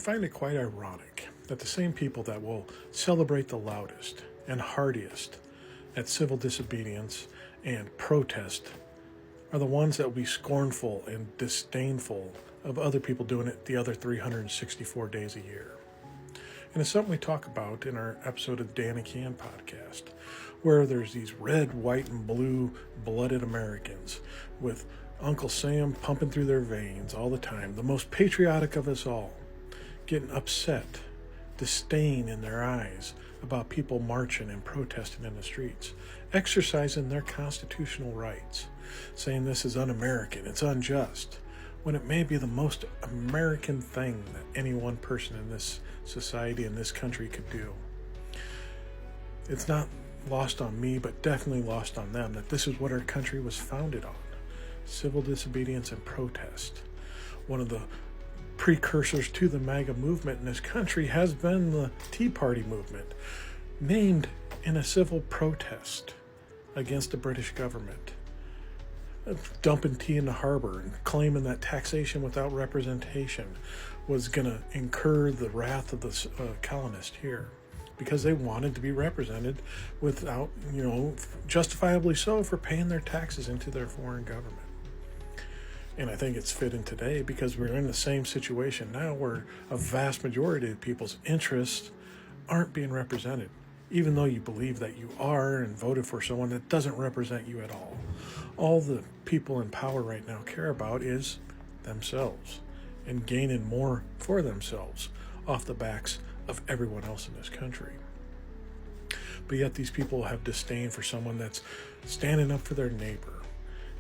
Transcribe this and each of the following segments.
find it quite ironic that the same people that will celebrate the loudest and hardiest at civil disobedience and protest are the ones that will be scornful and disdainful of other people doing it the other 364 days a year. And it's something we talk about in our episode of the Danny Can podcast, where there's these red, white, and blue blooded Americans with Uncle Sam pumping through their veins all the time, the most patriotic of us all, getting upset, disdain in their eyes about people marching and protesting in the streets, exercising their constitutional rights, saying this is un-American, it's unjust, when it may be the most American thing that any one person in this society, in this country could do. It's not lost on me, but definitely lost on them, that this is what our country was founded on: civil disobedience and protest. One of the precursors to the MAGA movement in this country has been the Tea Party movement, named in a civil protest against the British government, dumping tea in the harbor and claiming that taxation without representation was going to incur the wrath of the colonists here, because they wanted to be represented without, justifiably so, for paying their taxes into their foreign government. And I think it's fitting today because we're in the same situation now where a vast majority of people's interests aren't being represented, even though you believe that you are and voted for someone that doesn't represent you at all. All the people in power right now care about is themselves and gaining more for themselves off the backs of everyone else in this country. But yet these people have disdain for someone that's standing up for their neighbor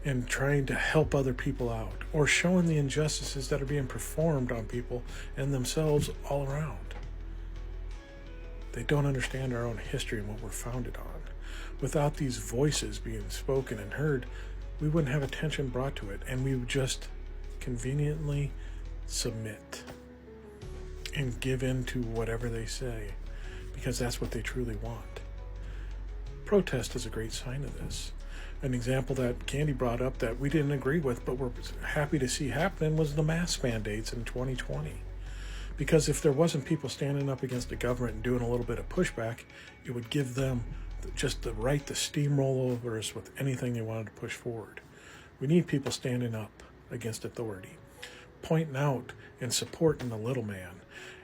and trying to help other people out, or showing the injustices that are being performed on people and themselves all around. They don't understand our own history and what we're founded on. Without these voices being spoken and heard, we wouldn't have attention brought to it, and we would just conveniently submit and give in to whatever they say, because that's what they truly want. Protest is a great sign of this. An example that Candy brought up that we didn't agree with, but we're happy to see happening, was the mask mandates in 2020. Because if there wasn't people standing up against the government and doing a little bit of pushback, it would give them just the right to steamroll over us with anything they wanted to push forward. We need people standing up against authority, pointing out and supporting the little man,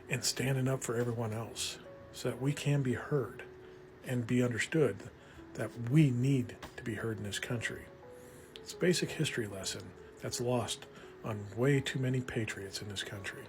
and standing up for everyone else, so that we can be heard and be understood that we need to be heard in this country. It's a basic history lesson that's lost on way too many patriots in this country.